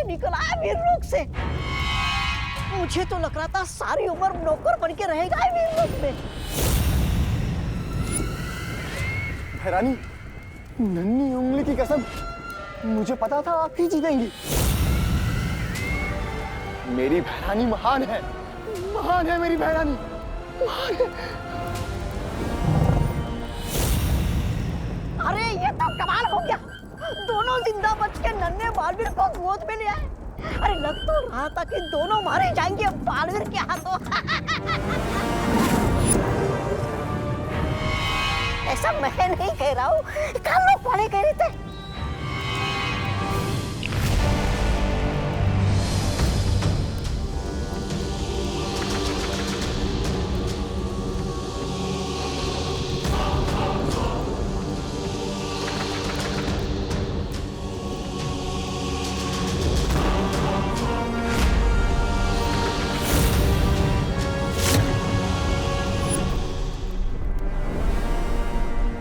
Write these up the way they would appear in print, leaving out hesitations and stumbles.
निकल आया वीरलोक से। मुझे तो लग रहा था सारी उम्र नौकर बन के रहेगा वीरलोक में। भैरानी, नन्ही उंगली की कसम, मुझे पता था आप ही जीतेंगी। मेरी भैरानी महान है मेरी भैरानी, महान है। अरे ये तो कमाल हो गया, दोनों जिंदा बच के नन्हे बालवीर को गोद में ले आए। अरे लग तो रहा था कि दोनों मारे जाएंगे बालवीर के हाथों। ऐसा मैं नहीं कह रहा हूँ, कल लोग पढ़े कह रहे थे।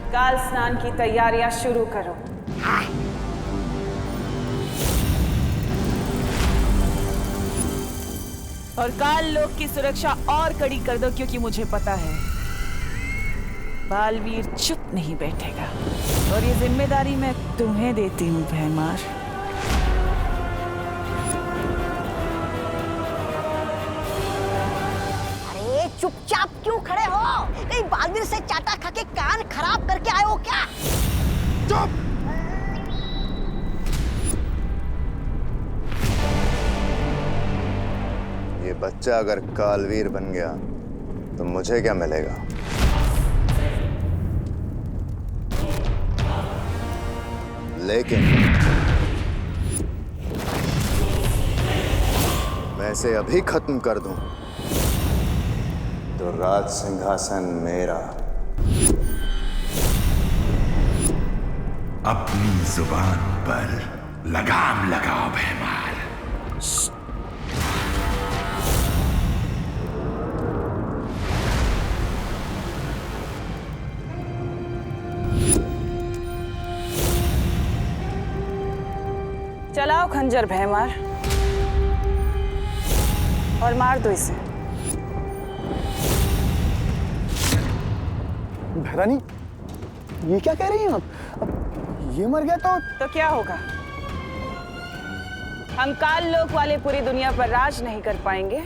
काल स्नान की तैयारियां शुरू करो। और काल लोक की सुरक्षा और कड़ी कर दो, क्योंकि मुझे पता है बालवीर चुप नहीं बैठेगा। और ये जिम्मेदारी मैं तुम्हें देती हूँ भैमार। अरे चुपचाप क्यों खड़े हो? कहीं बालवीर से चाटा खा के कान खराब करके आए हो क्या? चुप! ये बच्चा अगर कालवीर बन गया तो मुझे क्या मिलेगा? लेकिन मैं इसे अभी खत्म कर दूं तो राज सिंहासन मेरा। अपनी जुबान पर लगाम लगाओ भैमार। चलाओ खंजर भैमार और मार दो इसे। भैरानी, ये क्या कह रही हैं आप? अब ये मर गया तो क्या होगा? हम काल लोक वाले पूरी दुनिया पर राज नहीं कर पाएंगे।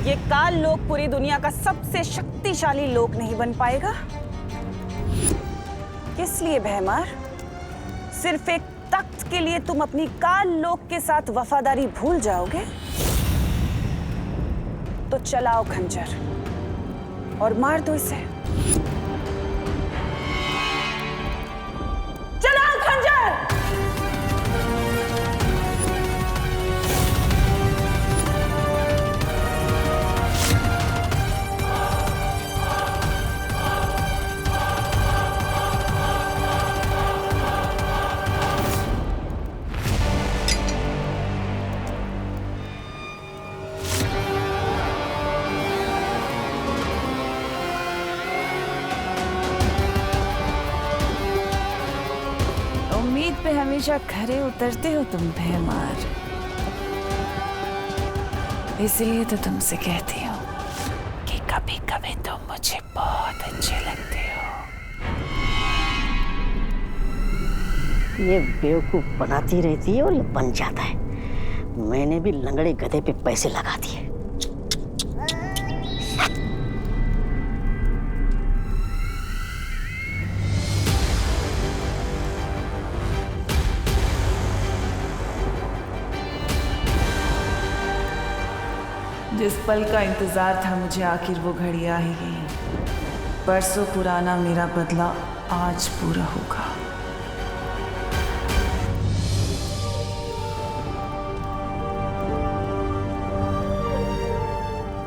ये काल लोक पूरी दुनिया का सबसे शक्तिशाली लोक नहीं बन पाएगा। किस लिए भैमार? सिर्फ एक तख्त के लिए तुम अपनी काल लोक के साथ वफादारी भूल जाओगे? तो चलाओ खंजर और मार दो इसे। चलाओ खंजर! उम्मीद पे हमेशा खरे उतरते हो तुम भैमार। इसलिए तो तुमसे कहती हूँ कि कभी कभी तुम मुझे बहुत अच्छे लगते हो। ये बेवकूफ बनाती रहती है और ये बन जाता है। मैंने भी लंगड़े गधे पे पैसे लगा दिए। जिस पल का इंतजार था मुझे, आखिर वो घड़ी आ ही गई। परसों पुराना मेरा बदला आज पूरा होगा।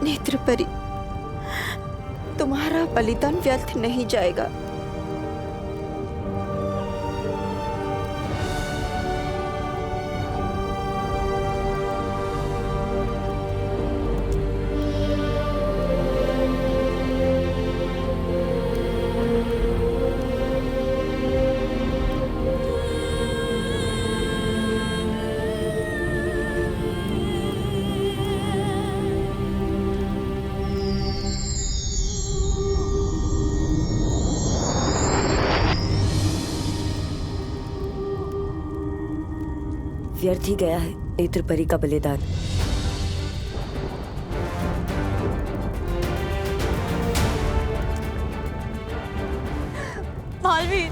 नेत्रपरी, तुम्हारा बलिदान व्यर्थ नहीं जाएगा। व्यर्थ ही गया है नेत्र परी का बलिदान। मालवीर,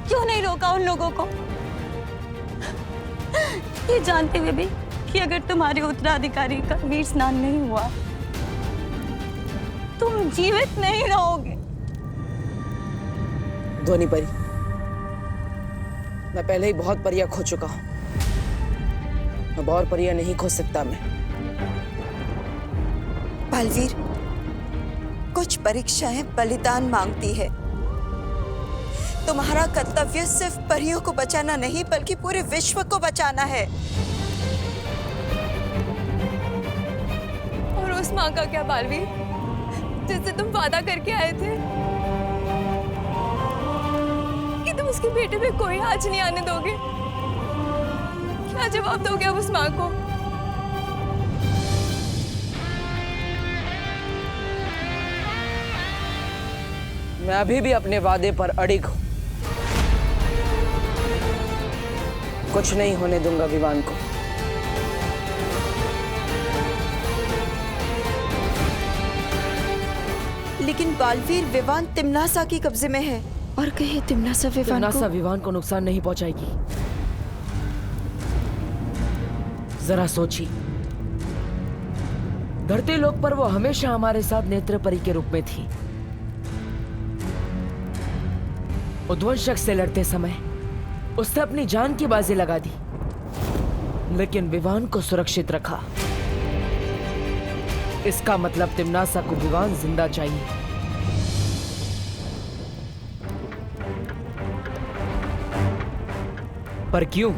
क्यों नहीं रोका उन लोगों को? ये जानते हुए भी कि अगर तुम्हारे उत्तराधिकारी का वीर स्नान नहीं हुआ तुम जीवित नहीं रहोगे। ध्वनि परी, मैं पहले ही बहुत परियां खो चुका हूं। अब और परियां नहीं खो सकता मैं। बालवीर, कुछ परीक्षाएं बलिदान मांगती है। तुम्हारा कर्तव्य सिर्फ परियों को बचाना नहीं बल्कि पूरे विश्व को बचाना है। और उस माँ का क्या बालवीर, जिससे तुम वादा करके आए थे कि तुम उसके बेटे पे कोई आँच नहीं आने दोगे? क्या जवाब दोगे अब उस माँ को? मैं अभी भी अपने वादे पर अड़िग हूं। कुछ नहीं होने दूंगा विवान को। लेकिन बालवीर, विवान तिम्नासा के कब्जे में है और कहे तिम्नासा विवान को नुकसान नहीं पहुंचाएगी। जरा सोचिए, धरती लोक पर वो हमेशा हमारे साथ नेत्र परी के रूप में थी। उद्वंशक से लड़ते समय उसने अपनी जान की बाजी लगा दी, लेकिन विवान को सुरक्षित रखा। इसका मतलब तिम्नासा को विवान जिंदा चाहिए। पर क्यों?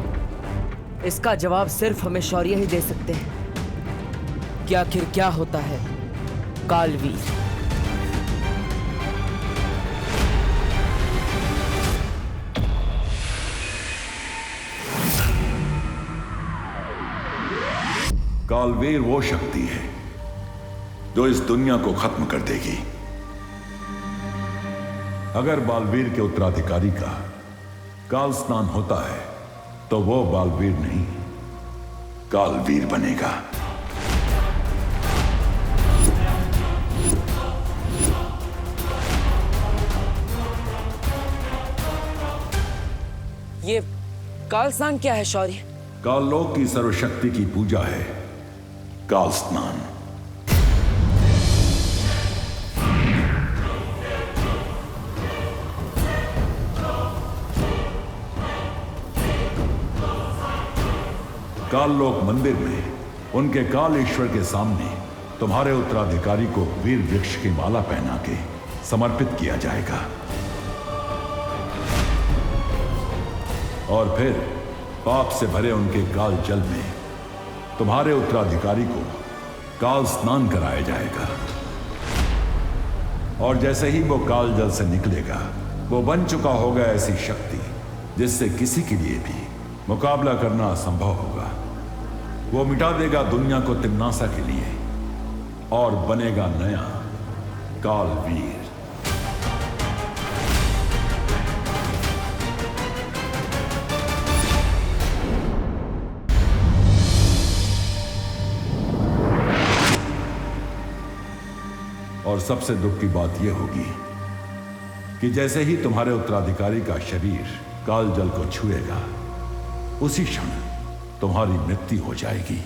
इसका जवाब सिर्फ हमें शौर्य ही दे सकते हैं कि आखिर क्या होता है कालवीर। कालवीर वो शक्ति है जो इस दुनिया को खत्म कर देगी। अगर बालवीर के उत्तराधिकारी का काल स्नान होता है तो वो बालवीर नहीं, कालवीर बनेगा। ये काल स्नान क्या है शौर्य? काललोक की सर्वशक्ति की पूजा है काल स्नान। काललोक मंदिर में उनके काल ईश्वर के सामने तुम्हारे उत्तराधिकारी को वीर वृक्ष की माला पहना के समर्पित किया जाएगा और फिर पाप से भरे उनके काल जल में तुम्हारे उत्तराधिकारी को काल स्नान कराया जाएगा। और जैसे ही वो काल जल से निकलेगा, वो बन चुका होगा ऐसी शक्ति जिससे किसी के लिए भी मुकाबला करना असंभव होगा। वो मिटा देगा दुनिया को तिम्नासा के लिए और बनेगा नया कालवीर। और सबसे दुख की बात यह होगी कि जैसे ही तुम्हारे उत्तराधिकारी का शरीर काल जल को छुएगा, उसी क्षण तुम्हारी मृत्यु हो जाएगी।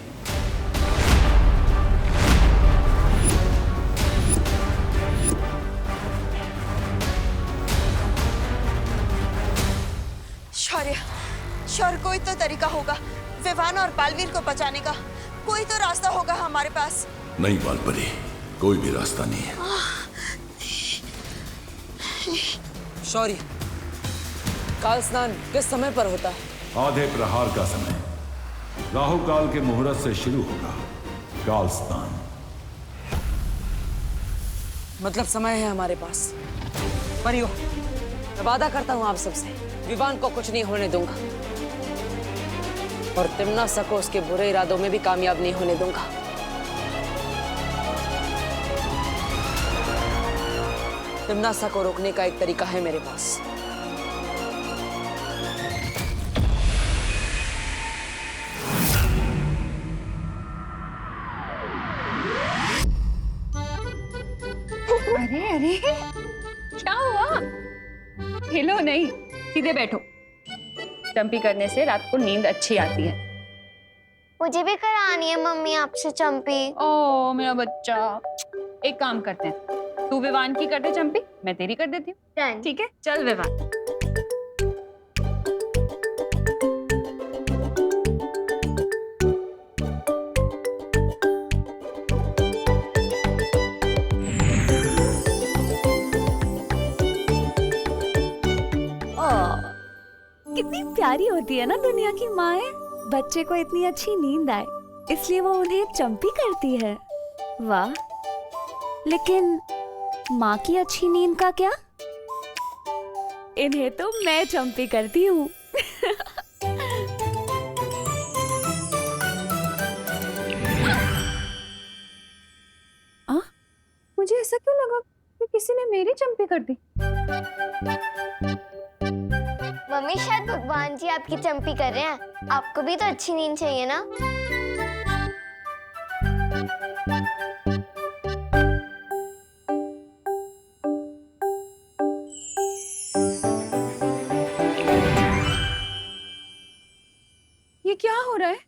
शौर्य, कोई तो तरीका होगा विवान और बालवीर को बचाने का। कोई तो रास्ता होगा हमारे पास। नहीं बालपरी, कोई भी रास्ता नहीं है। शौर्य, काल स्नान किस समय पर होता है? आधे प्रहार का समय, राहु काल के मुहूर्त से शुरू होगा काल स्नान। मतलब समय है हमारे पास। परियो, मैं वादा करता हूं आप सबसे, विवान को कुछ नहीं होने दूंगा और तिम्नासा को उसके बुरे इरादों में भी कामयाब नहीं होने दूंगा। तिम्नासा को रोकने का एक तरीका है मेरे पास। अरे क्या हुआ? हिलो नहीं, सीधे बैठो। चंपी करने से रात को नींद अच्छी आती है। मुझे भी करानी है मम्मी आपसे चंपी। ओ मेरा बच्चा, एक काम करते हैं, तू विवान की कर दे चंपी, मैं तेरी कर देती हूँ। ठीक है, चल विवान। कितनी प्यारी होती है ना दुनिया की माएं। बच्चे को इतनी अच्छी नींद आए इसलिए वो उन्हें चंपी करती है। वाह, लेकिन माँ की अच्छी नींद का क्या? इन्हें तो मैं चंपी करती हूँ। मुझे ऐसा क्यों लगा कि किसी ने मेरी चंपी कर दी? मम्मी शायद भगवान जी आपकी चंपी कर रहे हैं। आपको भी तो अच्छी नींद चाहिए ना। ये क्या हो रहा है?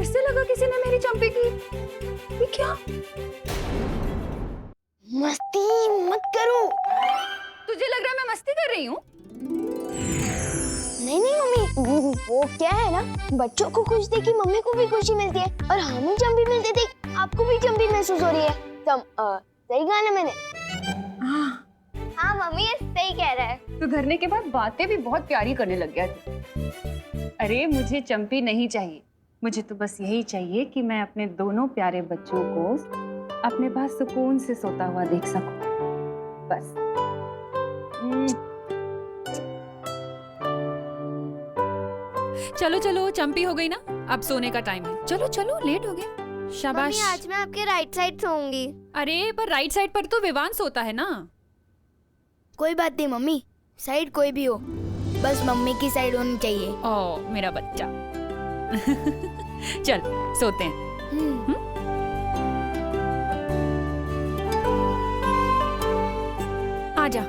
ऐसे लगा किसी ने मेरी चंपी की। ये क्या? मस्ती मत करो। तुझे लग रहा है मैं मस्ती कर रही हूँ? नहीं नहीं मम्मी, वो क्या है ना, बच्चों को खुश देख के मम्मी को भी खुशी मिलती है और हमें चंपी मिलती देख आपको भी चंपी महसूस हो रही है। सही कहा ना मैंने? हाँ मम्मी, ये सही कह रहा है। तो धरने के बाद बातें भी बहुत प्यारी करने लग गया था। अरे मुझे चंपी नहीं चाहिए, मुझे तो बस यही चाहिए कि मैं अपने दोनों प्यारे बच्चों को अपने पास सुकून से सोता हुआ देख सकूं, बस। चलो चलो, चंपी हो गई ना, अब सोने का टाइम है। चलो चलो, लेट हो गए। शाबाश। मम्मी, आज मैं आपके राइट साइड सोऊंगी। अरे पर राइट साइड पर तो विवान सोता है ना। कोई बात नहीं मम्मी, साइड कोई भी हो, बस मम्मी की साइड होनी चाहिए। ओ मेरा बच्चा। चल सोते हैं। आजा।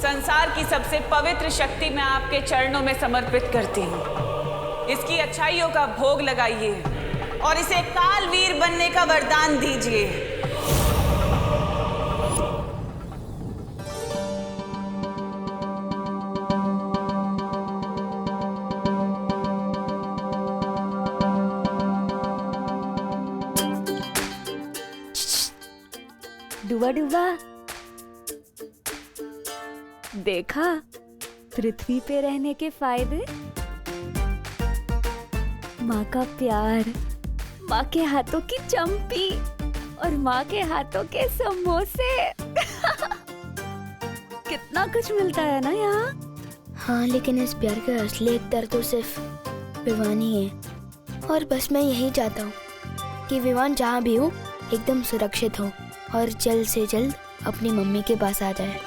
संसार की सबसे पवित्र शक्ति मैं आपके चरणों में समर्पित करती हूँ। इसकी अच्छाइयों का भोग लगाइए और इसे कालवीर बनने का वरदान दीजिए। डुबा डुबा, देखा पृथ्वी पे रहने के फायदे? माँ का प्यार, माँ के हाथों की चंपी और माँ के हाथों के समोसे। कितना कुछ मिलता है ना यहाँ। हाँ, लेकिन इस प्यार का असली एकतर तो सिर्फ विवान ही है। और बस मैं यही चाहता हूँ कि विवान जहाँ भी हो एकदम सुरक्षित हो और जल्द से जल्द अपनी मम्मी के पास आ जाए।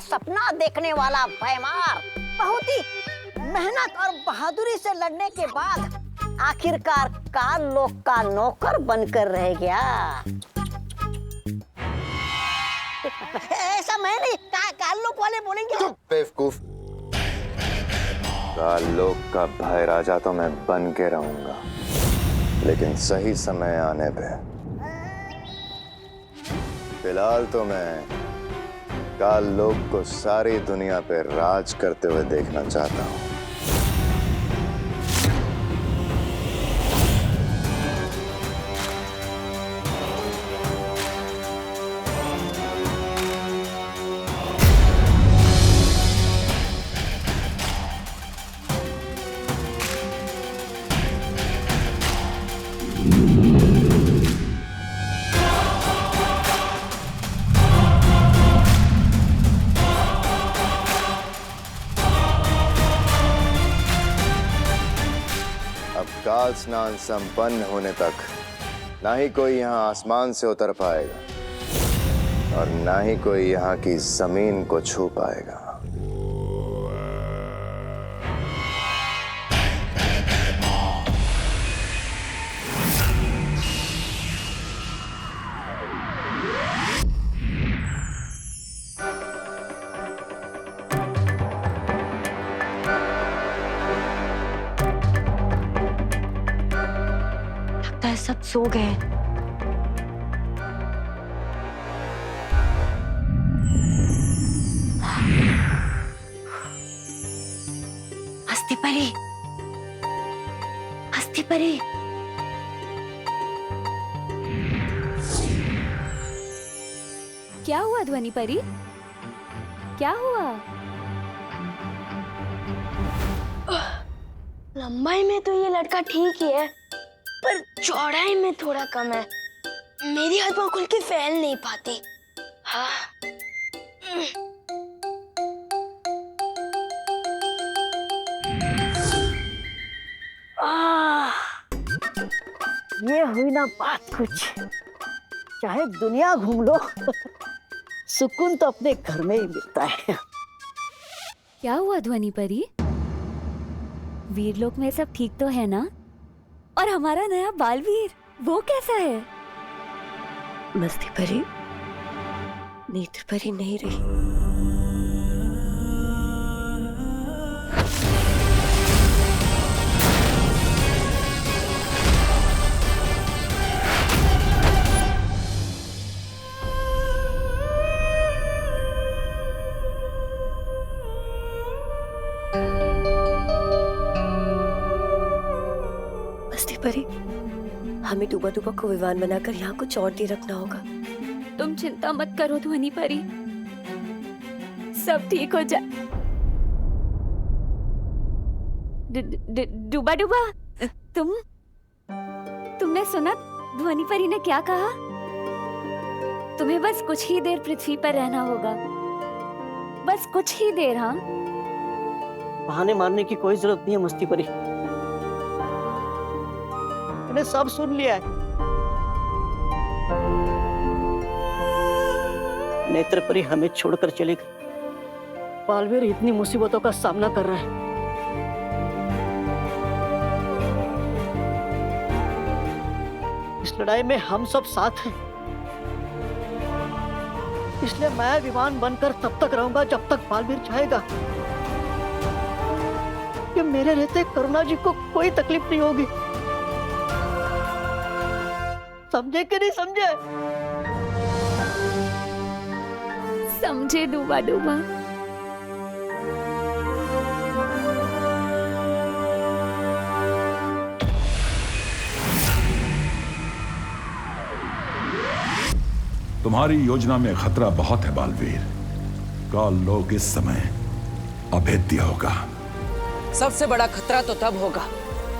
सपना देखने वाला भयमार बहुत ही मेहनत और बहादुरी से लड़ने के बाद आखिरकार काल लोक का नौकर बनकर रह गया। ऐसा मैं नहीं, काल लोक वाले बोलेंगे। बेवकूफ। काल लोक का भय राजा तो मैं बन के रहूंगा, लेकिन सही समय आने पे। फिलहाल तो मैं काल लोक को सारी दुनिया पे राज करते हुए देखना चाहता हूँ। काल स्नान संपन्न होने तक ना ही कोई यहाँ आसमान से उतर पाएगा और ना ही कोई यहाँ की जमीन को छू पाएगा। सब सो गए। हस्ती परी, हस्ती परी। क्या हुआ ध्वनि परी? क्या हुआ? लंबाई में तो ये लड़का ठीक ही है, पर चौड़ाई में थोड़ा कम है। मेरी हथवा खुल के फैल नहीं पाती। हाँ। ये हुई ना बात कुछ। चाहे दुनिया घूम लो, सुकून तो अपने घर में ही मिलता है। क्या हुआ ध्वनि परी? वीरलोक में सब ठीक तो है ना? और हमारा नया बालवीर, वो कैसा है? मस्ती परी नेत्र परी नहीं रही। परी, हमें डूबा डूबा को विमान बनाकर यहाँ कुछ और देर रखना होगा। तुम चिंता मत करो ध्वनि परी, सब ठीक हो जाए। डूबा डूबा, तुमने सुना ध्वनि परी ने क्या कहा? तुम्हें बस कुछ ही देर पृथ्वी पर रहना होगा, बस कुछ ही देर। हाँ, बहाने मारने की कोई जरूरत नहीं है मस्ती परी। मैंने सब सुन लिया है। नेत्र परी हमें छोड़कर चले गए। बालवीर इतनी मुसीबतों का सामना कर रहा है। इस लड़ाई में हम सब साथ हैं। इसलिए मैं विमान बनकर तब तक रहूंगा जब तक बालवीर चाहेगा। कि मेरे रहते करुणा जी को कोई तकलीफ नहीं होगी। समझे कि नहीं समझे? समझे डूबा डूबा। तुम्हारी योजना में खतरा बहुत है बालवीर। काल लोक इस समय अभेद्य होगा। सबसे बड़ा खतरा तो तब होगा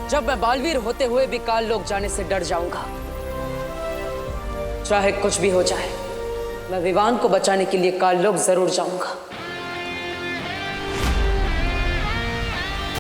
जब मैं बालवीर होते हुए भी काल लोक जाने से डर जाऊंगा। चाहे कुछ भी हो जाए, मैं विवान को बचाने के लिए काल लोक जरूर जाऊंगा।